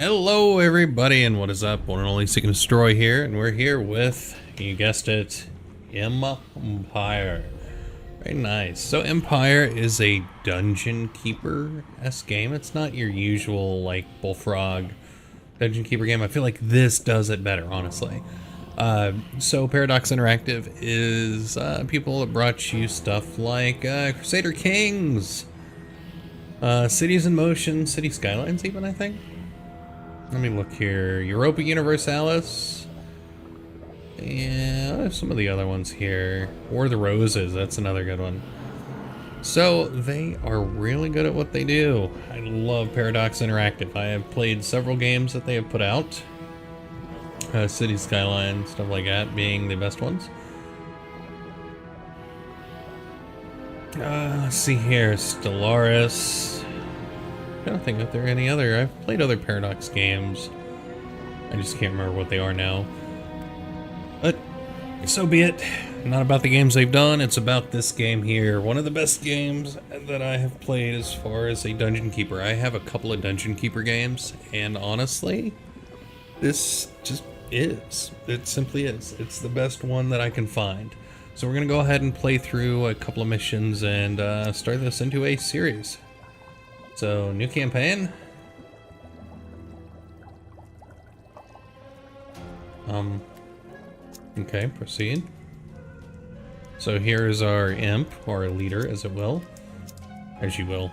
Hello everybody, and what is up? One and only Seek and Destroy here, and we're here with, you guessed it, Empire. Very nice. So Empire is a dungeon keeper-esque game. It's not your usual, like, Bullfrog dungeon keeper game. I feel like this does it better, honestly. So Paradox Interactive is people that brought you stuff like Crusader Kings, Cities in Motion, City Skylines even, I think. Let me look here. Europa Universalis. Yeah, some of the other ones here. War of the Roses, that's another good one. So, they are really good at what they do. I love Paradox Interactive. I have played several games that they have put out. City Skylines, stuff like that being the best ones. Let's see here. Stellaris. I don't think that there are any other. I've played other Paradox games. I just can't remember what they are now. But so be it. Not about the games they've done, it's about this game here. One of the best games that I have played as far as a dungeon keeper. I have a couple of dungeon keeper games, and honestly, this just is. It simply is. It's the best one that I can find. So we're going to go ahead and play through a couple of missions and start this into a series. So, new campaign. Okay, proceed. So here's our imp, or leader, as it will. As you will.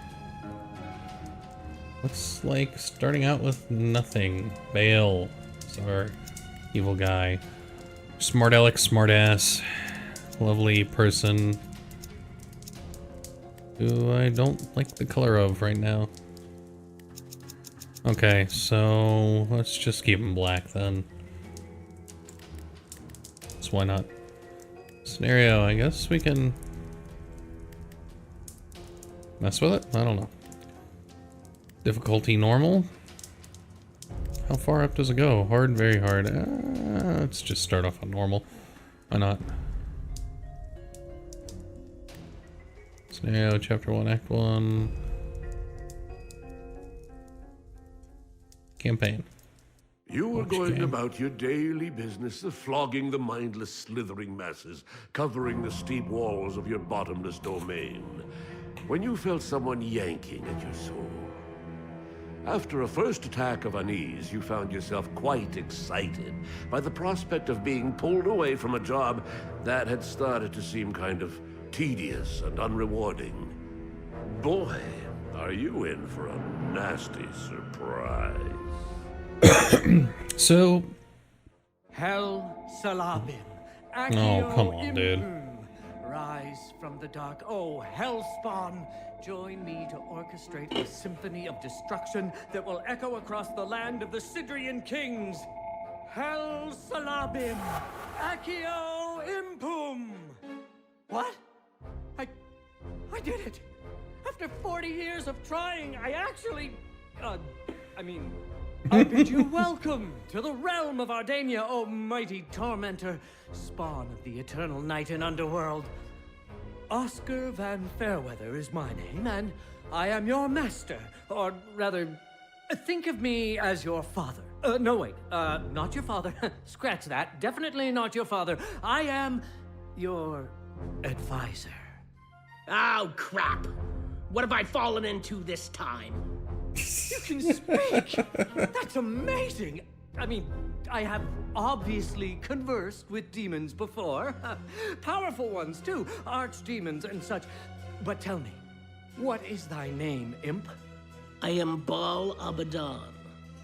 Looks like starting out with nothing. Baal is our evil guy. Smart Aleck, smartass. Lovely person. Who I don't like the color of right now. Okay, so let's just keep him black then. So why not? Scenario, I guess we can mess with it? I don't know. Difficulty normal? How far up does it go? Hard, very hard. Let's just start off on normal. Why not? Scenario, Chapter 1, Act 1. Campaign. You were going about your daily business of flogging the mindless, slithering masses, covering the steep walls of your bottomless domain, when you felt someone yanking at your soul. After a first attack of unease, you found yourself quite excited by the prospect of being pulled away from a job that had started to seem kind of tedious and unrewarding. Boy, are you in for a nasty surprise. So... Hell Salabim. Oh, come on, dude. Rise from the dark. Oh, Hellspawn. Join me to orchestrate a symphony of destruction that will echo across the land of the Sidrian kings. Hell Salabim. Accio Impum. What? I did it. After 40 years of trying, I actually... I bid you welcome to the realm of Ardania, O mighty tormentor, spawn of the eternal night and underworld. Oscar van Fairweather is my name, and I am your master, or rather, think of me as your father. No, wait, not your father. Scratch that. Definitely not your father. I am your advisor. Oh, crap. What have I fallen into this time? You can speak! That's amazing! I mean, I have obviously conversed with demons before. Powerful ones, too. Archdemons and such. But tell me, what is thy name, imp? I am Baal-Abaddon,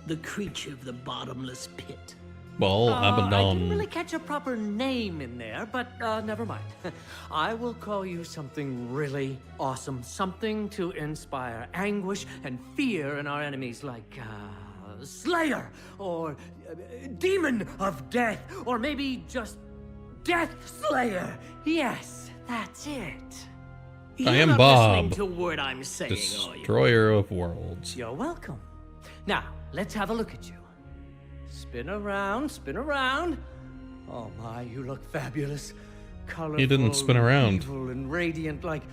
the creature of the bottomless pit. Baal-Abaddon. I didn't really catch a proper name in there, but never mind. I will call you something really awesome. Something to inspire anguish and fear in our enemies, like Slayer, or Demon of Death, or maybe just Death Slayer. Yes, that's it. You're I am not Bob, listening to a word I'm saying, are you? Destroyer of Worlds. You're welcome. Now, let's have a look at you. Spin around, spin around. Oh my, you look fabulous. Colorful, He didn't spin around. evil and radiant, like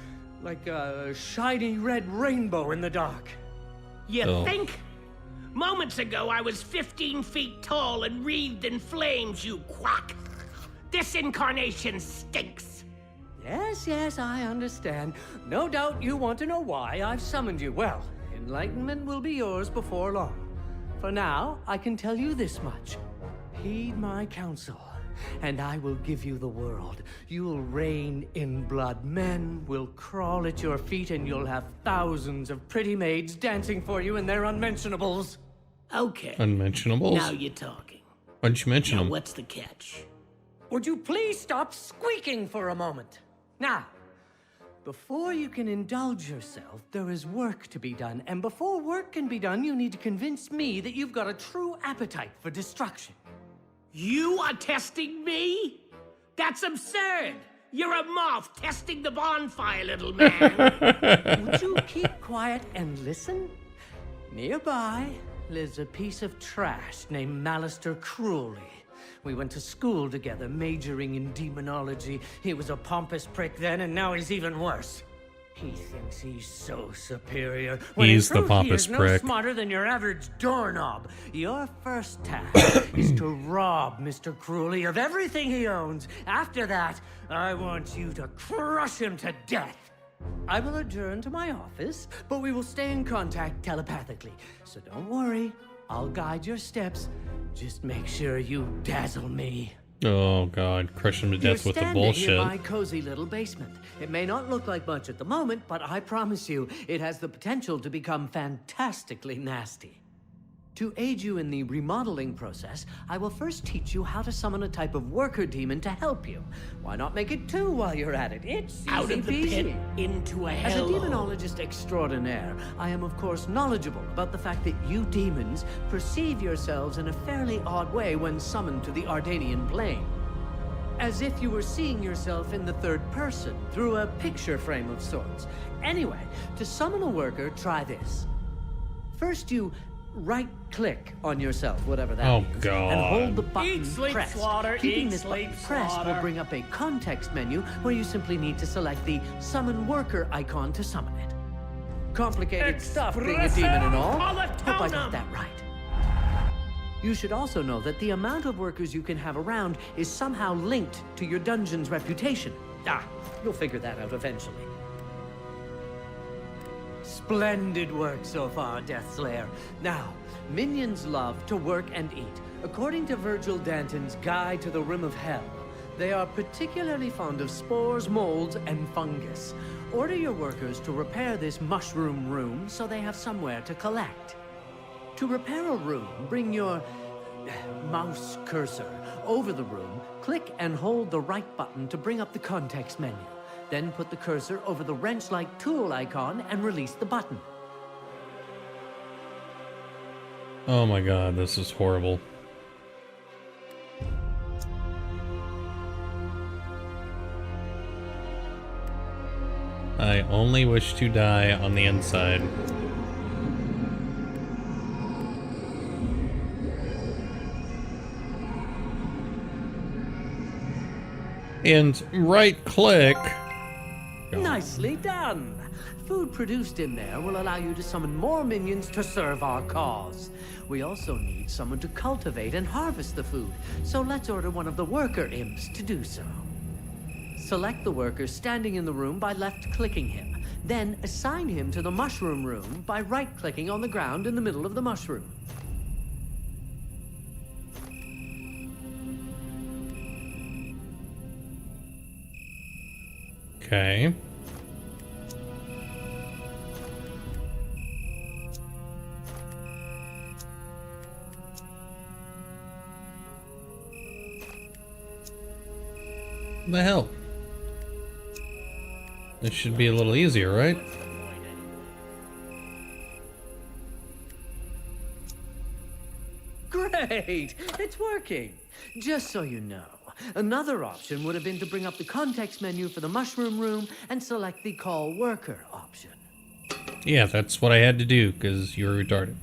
a shiny red rainbow in the dark. You Oh. think? Moments ago, I was 15 feet tall and wreathed in flames, you quack. This incarnation stinks. Yes, yes, I understand. No doubt you want to know why I've summoned you. Well, enlightenment will be yours before long. For now, I can tell you this much. Heed my counsel, and I will give you the world. You'll reign in blood. Men will crawl at your feet, and you'll have thousands of pretty maids dancing for you in their unmentionables. Okay. Unmentionables? Now you're talking. Why'd you mention Now them? what's the catch? Would you please stop squeaking for a moment? Now, before you can indulge yourself, there is work to be done. And before work can be done, you need to convince me that you've got a true appetite for destruction. You are testing me? That's absurd. You're a moth testing the bonfire, little man. Would you keep quiet and listen? Nearby lives a piece of trash named Malister Cruelly. We went to school together, majoring in demonology. He was a pompous prick then, and now he's even worse. He thinks he's so superior. When He's in the truth, pompous he is prick. no smarter than your average doorknob. Your first task is to rob Mr. Cruelly of everything he owns. After that, I want you to crush him to death. I will adjourn to my office, but we will stay in contact telepathically. So don't worry, I'll guide your steps. Just make sure you dazzle me. Oh god, crush him to death with the You're bullshit. standing in my cozy little basement. It may not look like much at the moment, but I promise you, it has the potential to become fantastically nasty. To aid you in the remodeling process, I will first teach you how to summon a type of worker demon to help you. Why not make it two while you're at it? It's Out easy of the pit peasy. into a As a hell. demonologist extraordinaire, I am of course knowledgeable about the fact that you demons perceive yourselves in a fairly odd way when summoned to the Ardanian plane. As if you were seeing yourself in the third person, through a picture frame of sorts. Anyway, to summon a worker, try this. First you right-click on yourself, whatever that Oh, means, God. and hold the button Eat, sleep, pressed. slaughter, Keeping eat, this sleep, button pressed will slaughter. bring up a context menu where you simply need to select the Summon Worker icon to summon it. Complicated stuff being a demon and all. Hope I got that right. You should also know that the amount of workers you can have around is somehow linked to your dungeon's reputation. You'll figure that out eventually. Splendid work so far, Deathslayer. Now, minions love to work and eat. According to Virgil Danton's Guide to the Rim of Hell, they are particularly fond of spores, molds, and fungus. Order your workers to repair this mushroom room so they have somewhere to collect. To repair a room, bring your mouse cursor over the room, click and hold the right button to bring up the context menu. Then put the cursor over the wrench-like tool icon and release the button. Oh my god, this is horrible. I only wish to die on the inside. And right-click. Nicely done! Food produced in there will allow you to summon more minions to serve our cause. We also need someone to cultivate and harvest the food, so let's order one of the worker imps to do so. Select the worker standing in the room by left-clicking him. Then assign him to the mushroom room by right-clicking on the ground in the middle of the mushroom. Okay. What the hell? This should be a little easier, right? Great! It's working! Just so you know, another option would have been to bring up the context menu for the mushroom room and select the call worker option. Yeah, that's what I had to do, because you're retarded.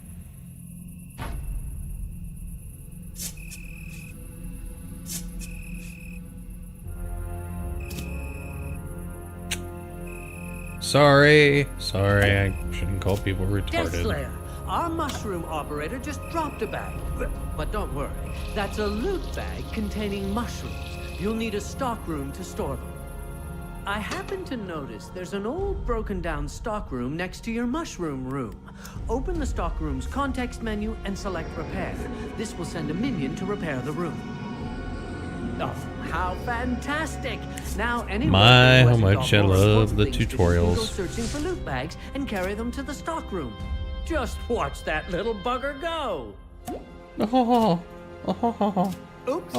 Sorry, I shouldn't call people retarded. Deathslayer, our mushroom operator just dropped a bag. But don't worry, that's a loot bag containing mushrooms. You'll need a stockroom to store them. I happen to notice there's an old broken down stockroom next to your mushroom room. Open the stockroom's context menu and select repair. This will send a minion to repair the room. Oh, how fantastic! Now anyone My, who how hasn't much got I more love the important things to do can tutorials. Go searching for loot bags and carry them to the stockroom. Just watch that little bugger go. Oops.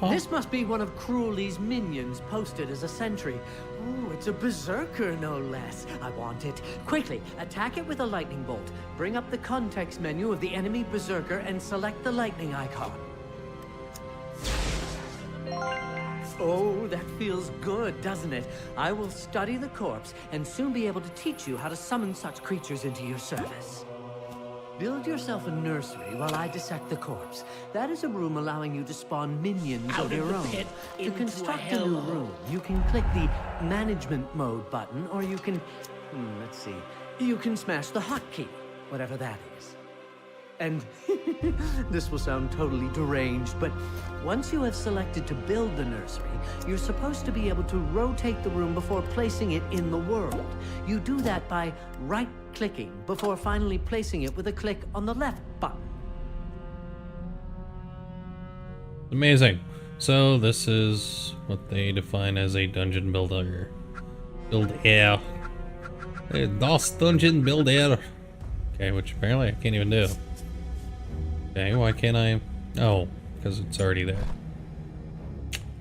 This must be one of Cruelly's minions posted as a sentry. Ooh, it's a berserker, no less. I want it. Quickly, attack it with a lightning bolt. Bring up the context menu of the enemy berserker and select the lightning icon. Oh, that feels good, doesn't it? I will study the corpse and soon be able to teach you how to summon such creatures into your service. Build yourself a nursery while I dissect the corpse. That is a room allowing you to spawn minions Out of of your the own. pit To into construct a a new hellhole. room, you can click the management mode button, or you can, let's see, you can smash the hotkey, whatever that is. And this will sound totally deranged, but once you have selected to build the nursery, you're supposed to be able to rotate the room before placing it in the world. You do that by right-clicking before finally placing it with a click on the left button. Amazing. So this is what they define as a dungeon builder. Build-er. Hey, DOS dungeon builder. Okay, which apparently I can't even do. Okay, why can't I? Oh, because it's already there.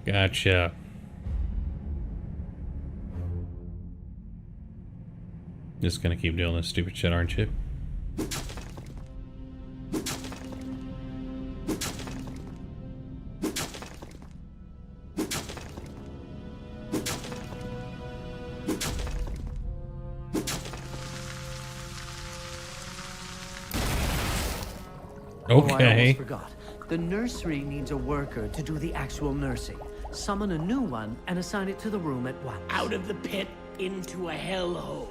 Gotcha. Just gonna keep doing this stupid shit, aren't you? Oh, I Okay. almost forgot. The nursery needs a worker to do the actual nursing. Summon a new one and assign it to the room at once. Out of the pit into a hellhole.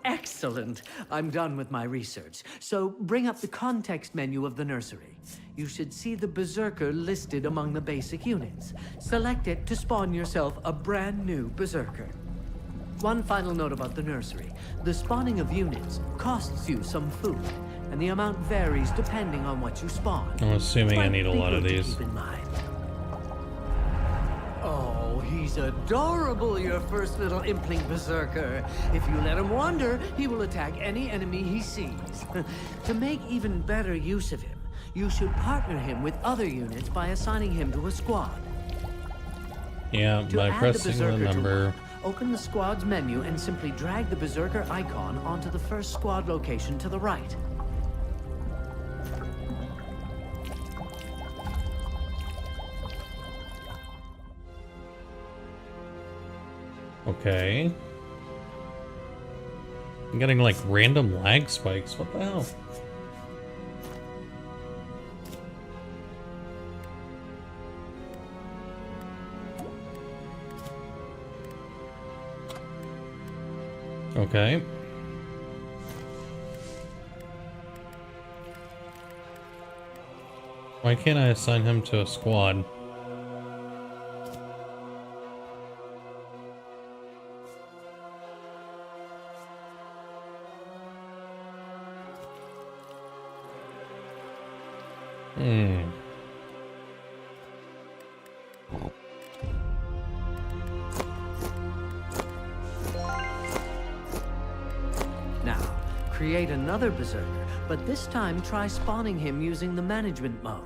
Excellent. I'm done with my research. So bring up the context menu of the nursery. You should see the berserker listed among the basic units. Select it to spawn yourself a brand new berserker. One final note about the nursery. The spawning of units costs you some food, and the amount varies depending on what you spawn. I'm assuming I Might need a be lot of good to these. keep in mind. Oh, he's adorable, your first little impling berserker. If you let him wander, he will attack any enemy he sees. To make even better use of him, you should partner him with other units by assigning him to a squad. Yeah, To by add pressing the berserker to number. one, open the squad's menu and simply drag the berserker icon onto the first squad location to the right. Okay. I'm getting like random lag spikes. What the hell? Okay. Why can't I assign him to a squad? Now, create another berserker, but this time try spawning him using the management mode.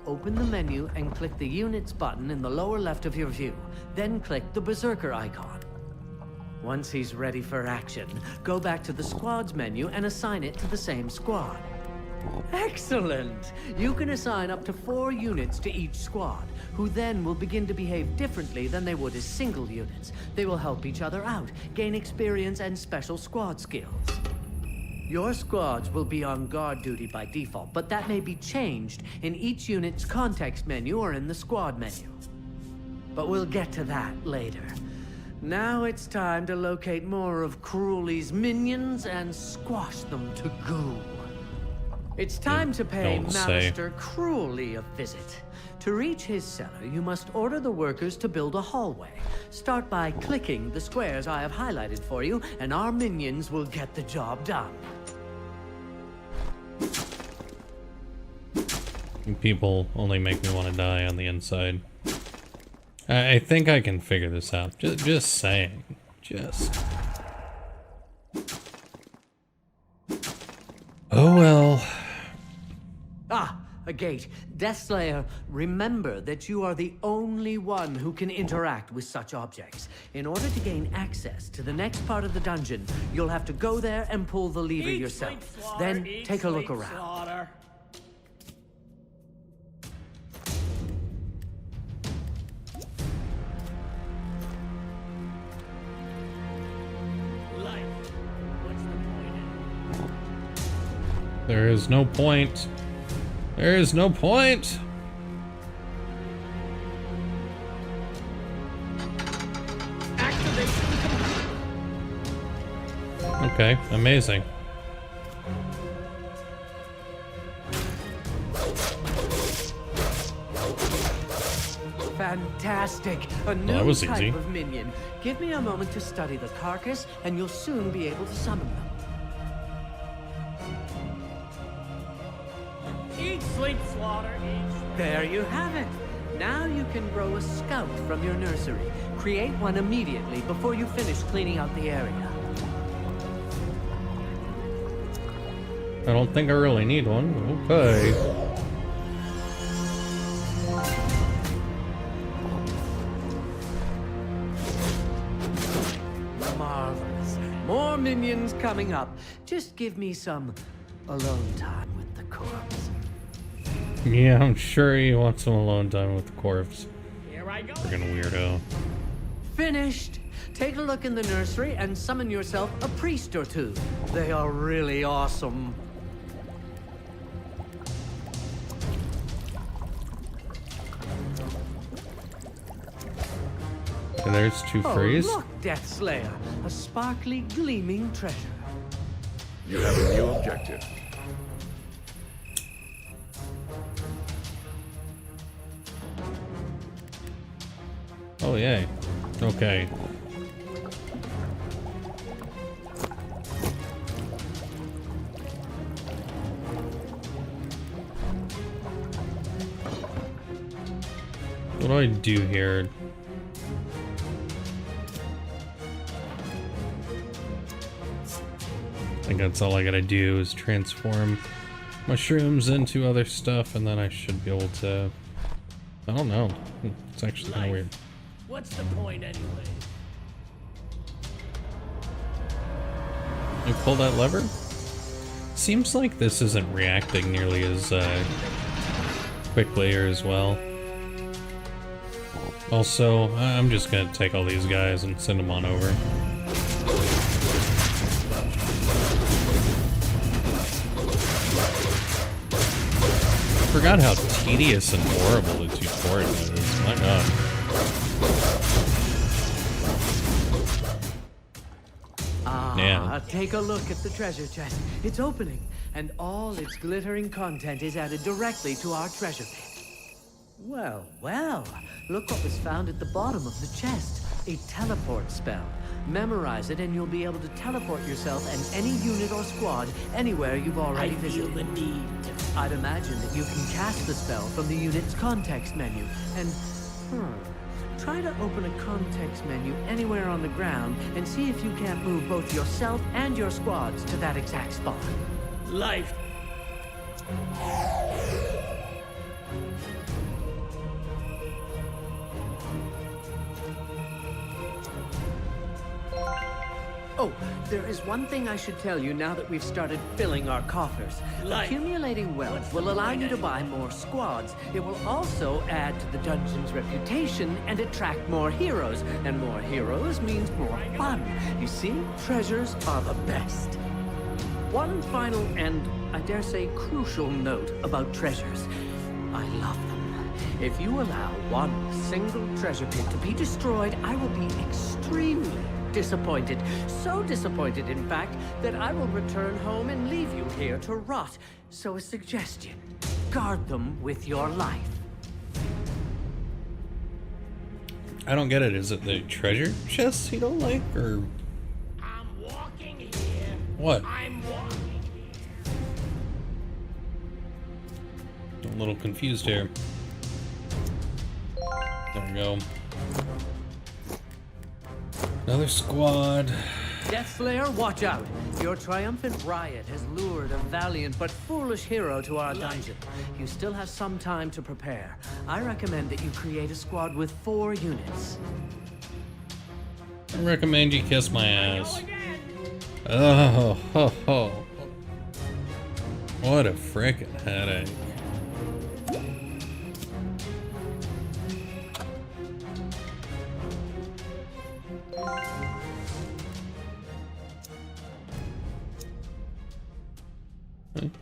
Open the menu and click the units button in the lower left of your view, then click the berserker icon. Once he's ready for action, go back to the squads menu and assign it to the same squad. Excellent! You can assign up to 4 units to each squad, who then will begin to behave differently than they would as single units. They will help each other out, gain experience and special squad skills. Your squads will be on guard duty by default, but that may be changed in each unit's context menu or in the squad menu. but we'll get to that later. Now it's time to locate more of Cruelly's minions and squash them to goo. It's time to pay don't say. Master Cruelly a visit. To reach his cellar, you must order the workers to build a hallway. Start by clicking the squares I have highlighted for you, and our minions will get the job done. People only make me want to die on the inside. I think I can figure this out. Just saying. Just. Oh well. Ah, a gate. Deathslayer, remember that you are the only one who can interact with such objects. In order to gain access to the next part of the dungeon, you'll have to go there and pull the lever yourself. Then take a look around. Slaughter. Life. What's the point in? There is no point. There is no point. Okay, amazing. Fantastic! A new that was type easy. of minion. Give me a moment to study the carcass, and you'll soon be able to summon them. Eat, sleep, slaughter, eat, sleep. There you have it. Now you can grow a scout from your nursery. Create one immediately before you finish cleaning out the area. I don't think I really need one. Okay. Marvelous. More minions coming up. Just give me some alone time with the corpse. Yeah, I'm sure he wants some alone time with the corpse. Here I go. Freaking weirdo. Finished. Take a look in the nursery and summon yourself a priest or two. They are really awesome. And there's two Oh, frees. look, Deathslayer. A sparkly, gleaming treasure. You have a new objective. Oh, yay. Okay. What do I do here? I think that's all I gotta do is transform mushrooms into other stuff, and then I should be able to... I don't know. It's actually kind of weird. What's the point anyway? You pull that lever? Seems like this isn't reacting nearly as quickly or as well. Also, I'm just gonna take all these guys and send them on over. I forgot how tedious and horrible the tutorial is. My god. Yeah. Take a look at the treasure chest. It's opening, and all its glittering content is added directly to our treasure pit. Well, well, look what was found at the bottom of the chest. A teleport spell. Memorize it and you'll be able to teleport yourself and any unit or squad anywhere you've already I feel visited. the need to... I'd imagine that you can cast the spell from the unit's context menu, and, try to open a context menu anywhere on the ground and see if you can't move both yourself and your squads to that exact spot. Life. Oh, there is one thing I should tell you now that we've started filling our coffers. Life. Accumulating wealth will allow you to buy more squads. It will also add to the dungeon's reputation and attract more heroes. And more heroes means more fun. You see, treasures are the best. One final and, I dare say, crucial note about treasures. I love them. If you allow one single treasure pit to be destroyed, I will be extremely disappointed. So disappointed, in fact, that I will return home and leave you here to rot. So a suggestion, guard them with your life. I don't get it. Is it the treasure chests you don't like, or I'm walking here. what? I'm walking here. I'm a little confused here. There we go. Another squad. Deathslayer, watch out! Your triumphant riot has lured a valiant but foolish hero to our dungeon. You still have some time to prepare. I recommend that you create a squad with 4 units. I recommend you kiss my ass. Oh, ho, ho. What a frickin' headache.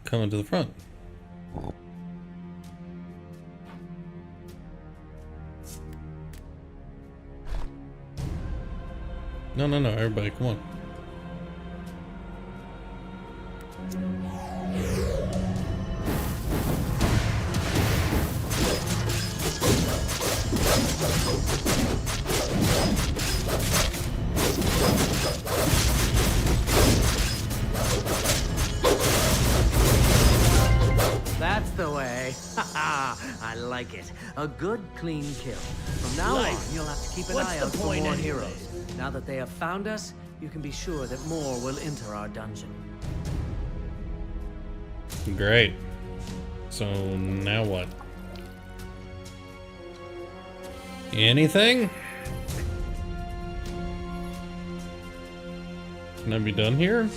Coming to the front. No, no, no, everybody, come on. That's the way. I like it. A good, clean kill. From now on, you'll have to keep an eye out for more heroes. Now that they have found us, you can be sure that more will enter our dungeon. Great. So now what? Anything? Can I be done here?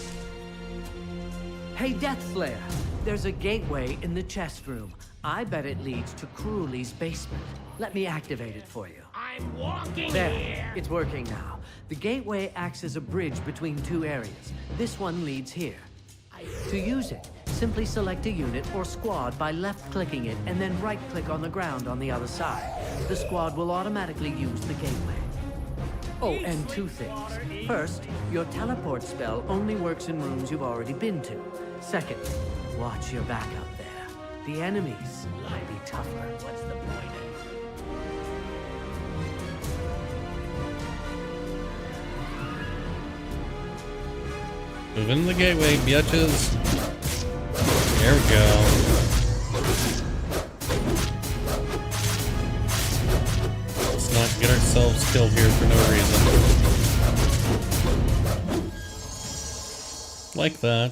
Hey, Deathslayer, there's a gateway in the chest room. I bet it leads to Cruelly's basement. Let me activate it for you. I'm walking There, here. it's working now. The gateway acts as a bridge between 2 areas. This one leads here. To use it, simply select a unit or squad by left-clicking it and then right-click on the ground on the other side. The squad will automatically use the gateway. Oh, and 2 things. First, your teleport spell only works in rooms you've already been to. Second, watch your back out there. The enemies might be tougher. What's the point of Move in the gateway, bitches. There we go. Let's not get ourselves killed here for no reason. Like that.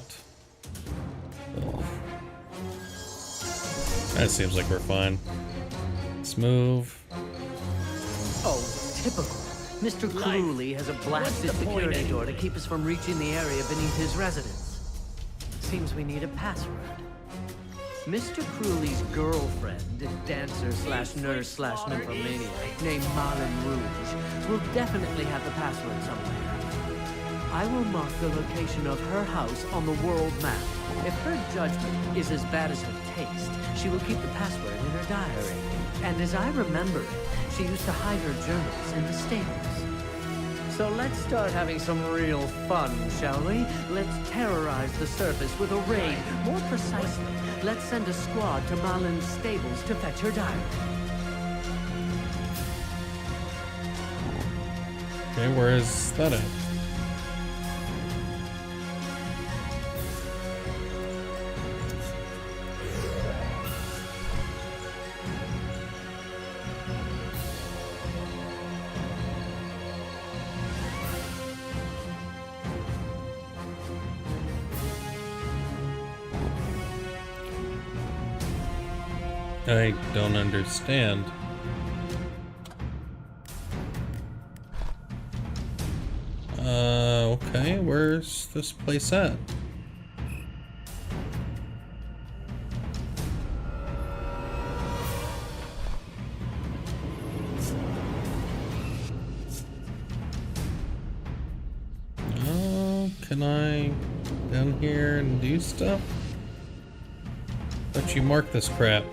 Ugh. That seems like we're fine. Let's move. Oh, typical. Mr. Cruelly has a blasted security door to keep us from reaching the area beneath his residence. Seems we need a password. Mr. Cruelly's girlfriend, dancer/nurse/nymphomaniac named Malin Rouge, will definitely have the password somewhere. I will mark the location of her house on the world map. If her judgment is as bad as her taste, she will keep the password in her diary. And as I remember it, she used to hide her journals in the stables. So let's start having some real fun, shall we? Let's terrorize the surface with a raid. More precisely, let's send a squad to Malin's stables to fetch her diary. Okay, where is that at? I don't understand. Okay, where's this place at? Oh, can I down here and do stuff? But you mark this crap.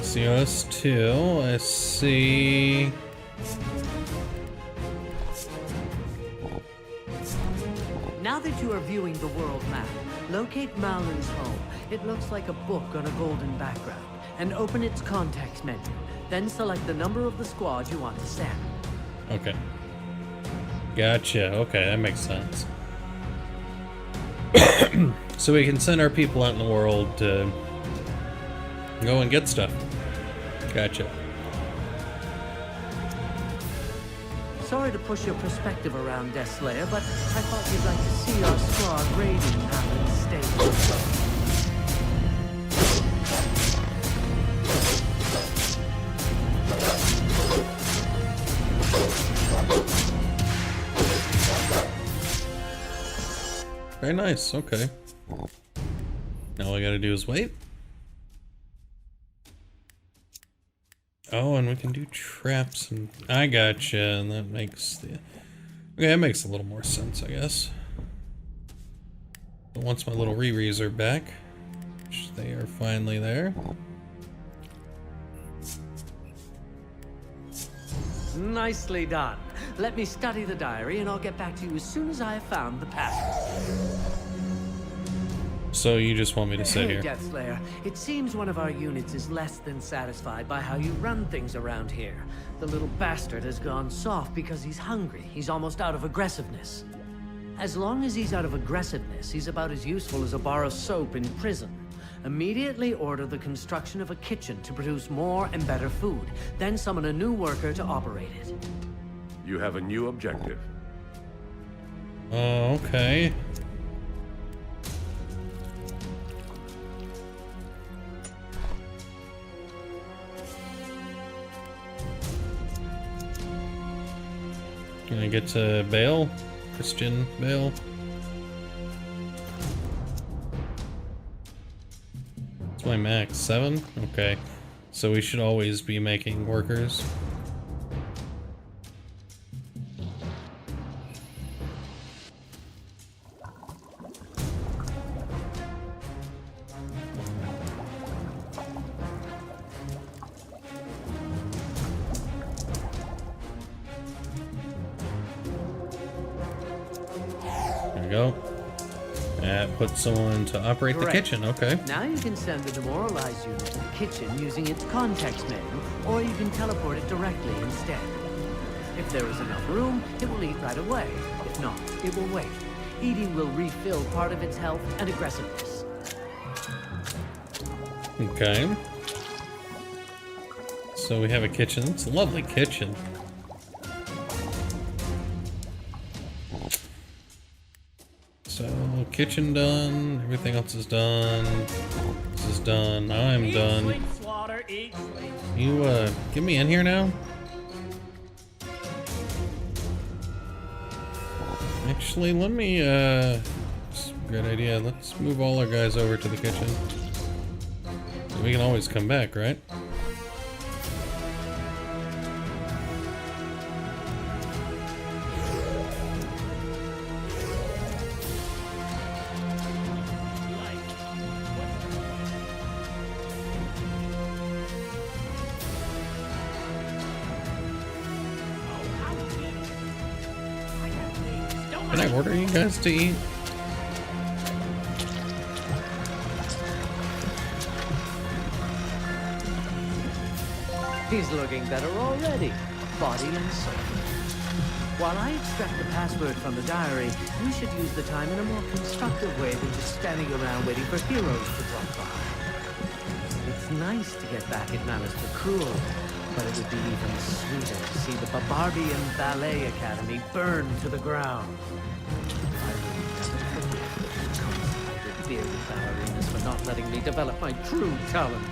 COS2, I see. Now that you are viewing the world map, locate Malin's home. It looks like a book on a golden background. And open its context menu. Then select the number of the squad you want to send. Okay. Gotcha. Okay, that makes sense. So we can send our people out in the world to go and get stuff. Gotcha. Sorry to push your perspective around, Death Slayer, but I thought you'd like to see our squad raiding Malin's state. Very nice, okay. Now all I gotta do is wait. Oh, and we can do traps and... I gotcha, and that makes the... Okay, that makes a little more sense, I guess. But once my little Riri's are back, which they are finally there. Nicely done. Let me study the diary and I'll get back to you as soon as I have found the password. So you just want me to sit Hey, here? Death Slayer. It seems one of our units is less than satisfied by how you run things around here. The little bastard has gone soft because he's hungry. He's almost out of aggressiveness. As long as he's out of aggressiveness, he's about as useful as a bar of soap in prison. Immediately order the construction of a kitchen to produce more and better food. Then summon a new worker to operate it. You have a new objective. Oh, okay. Can I get to Baal? Christian Baal? What's my max? 7? Okay. So we should always be making workers. There we go. That puts someone to operate the kitchen, okay. Now you can send the demoralized unit to the kitchen using its context menu, or you can teleport it directly instead. If there is enough room, it will eat right away. If not, it will wait. Eating will refill part of its health and aggressiveness. Okay. So we have a kitchen. It's a lovely kitchen. So, kitchen done, everything else is done, this is done, I'm done. You, get me in here now? Actually, let me, it's a great idea, let's move all our guys over to the kitchen. We can always come back, right? Can I order you guys to eat? He's looking better already, body and soul. While I extract the password from the diary, we should use the time in a more constructive way than just standing around waiting for heroes to drop by. It's nice to get back at Malice the Cruel, but it would be even sweeter to see the Babardian Ballet Academy burn to the ground. I will never forgive the bearded ballerinas for not letting me develop my true talent.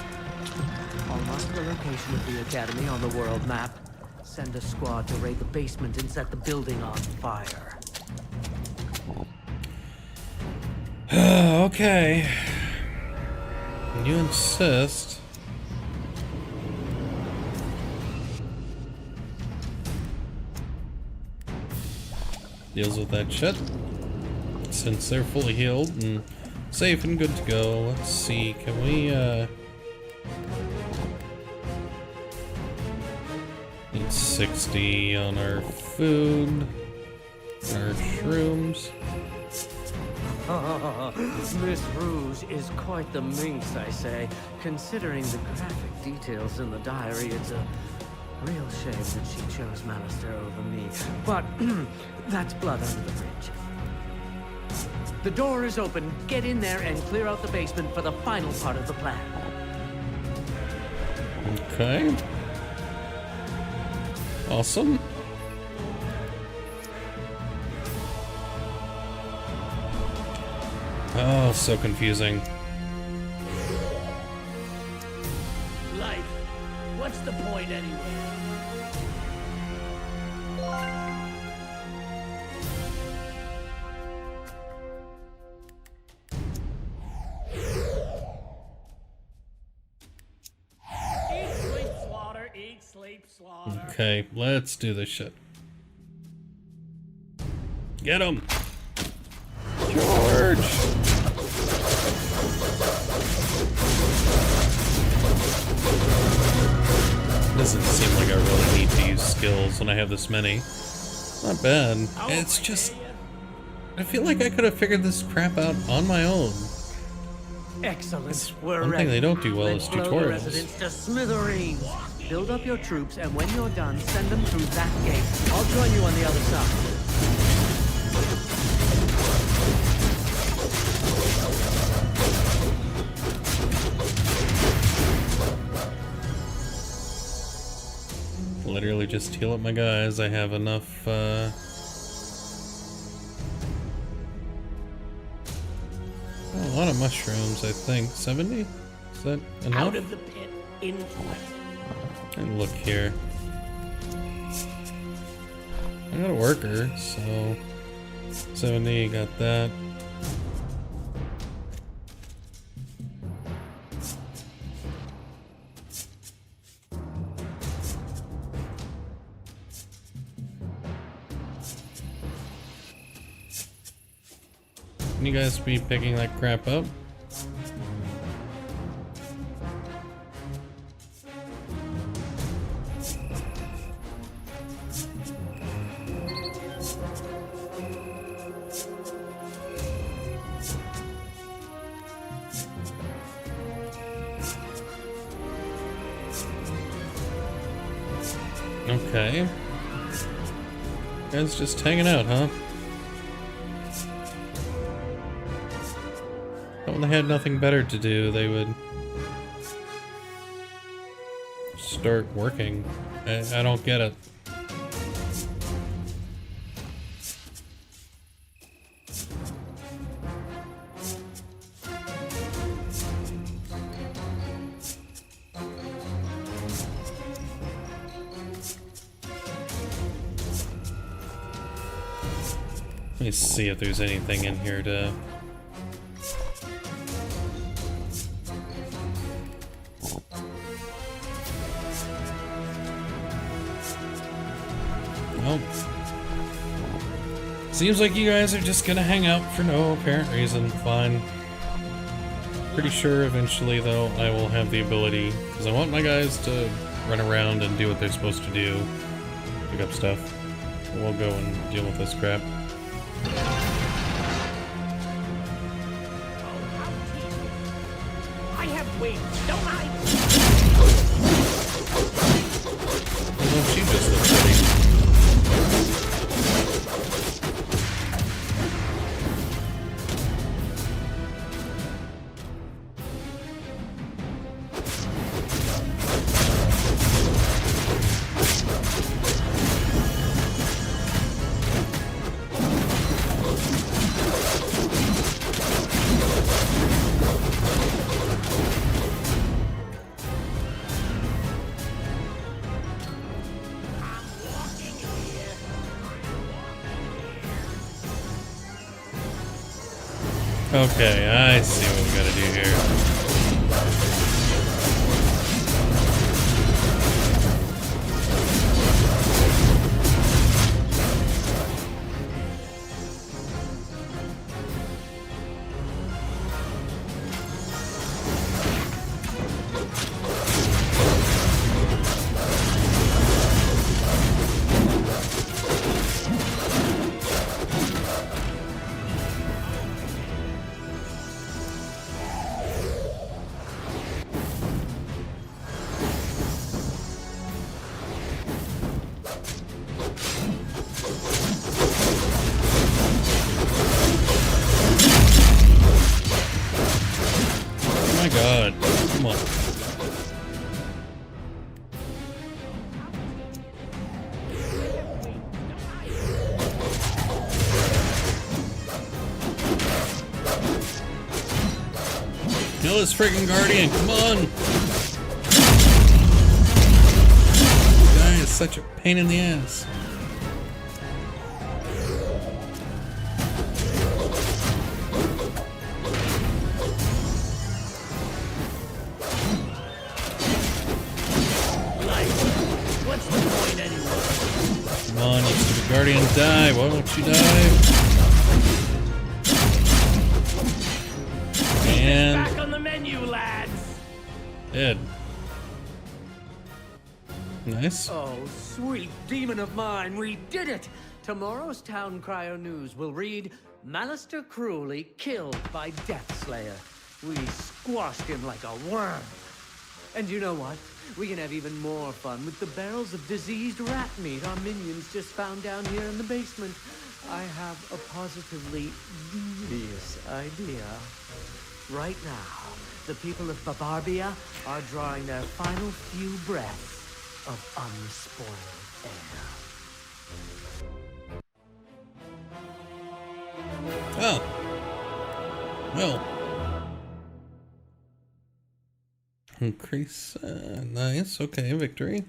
I'll mark the location of the academy on the world map. Send a squad to raid the basement and set the building on fire. Okay. You insist. Deals with that shit. Since they're fully healed and safe and good to go, let's see, can we, Got 60 on our food, our shrooms. Miss Rouge is quite the minx, I say. Considering the graphic details in the diary, it's a real shame that she chose Manister over me. But that's blood under the bridge. The door is open. Get in there and clear out the basement for the final part of the plan. Okay. Awesome. Oh, so confusing. Life. What's the point anyway? Eat, sleep, slaughter. Eat, sleep, slaughter. Okay, let's do this shit. Get him! George! Doesn't seem like I really need to use skills when I have this many. Not bad. It's just... I feel like I could have figured this crap out on my own. Excellent. We're One ready. thing they don't do well Let's is blow the tutorials. residents to smithereens. Build up your troops, and when you're done, send them through that gate. I'll join you on the other side. Literally just heal up my guys. I have enough, a lot of mushrooms, I think. 70? Is that enough? Out of the pit, into it. And look here. I got a worker, so 70, got that. Can you guys be picking that crap up? Okay. Guys just hanging out, huh? When they had nothing better to do, they would start working. I don't get it. Let me see if there's anything in here to... Well, seems like you guys are just gonna hang out for no apparent reason. Fine. Pretty sure eventually, though, I will have the ability, because I want my guys to run around and do what they're supposed to do. Pick up stuff. We'll go and deal with this crap. I have wings, don't I? Well, she just looks pretty. Okay, I see what we gotta do here. Kill this freaking guardian, come on! This guy is such a pain in the ass. What's the point anyway? Come on, you stupid guardian, die! Why won't you die? And Back on the menu, lads. dead. Nice. Oh, sweet demon of mine, we did it! Tomorrow's Town Crier News will read, Malister cruelly killed by Death Slayer. We squashed him like a worm. And you know what? We can have even more fun with the barrels of diseased rat meat our minions just found down here in the basement. I have a positively devious idea. Right now, the people of Barbarbia are drawing their final few breaths of unspoiled air. Oh. Well. Increase. Nice. Okay, victory.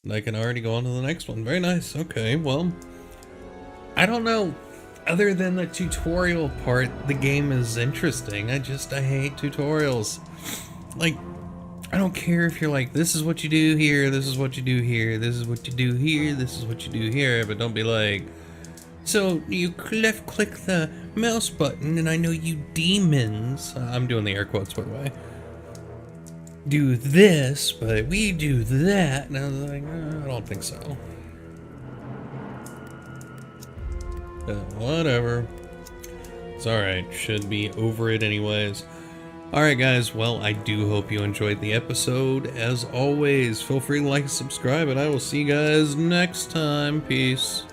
And I can already go on to the next one. Very nice. Okay, well. I don't know. Other than the tutorial part, the game is interesting. I hate tutorials. Like, I don't care if you're like, this is what you do here, this is what you do here, this is what you do here, this is what you do here, but don't be like, so you left click the mouse button and I know you demons, I'm doing the air quotes by the way, do this, but we do that, and I was like, I don't think so. Whatever. It's alright. Should be over it anyways. Alright guys, well, I do hope you enjoyed the episode. As always, feel free to like and subscribe, and I will see you guys next time. Peace.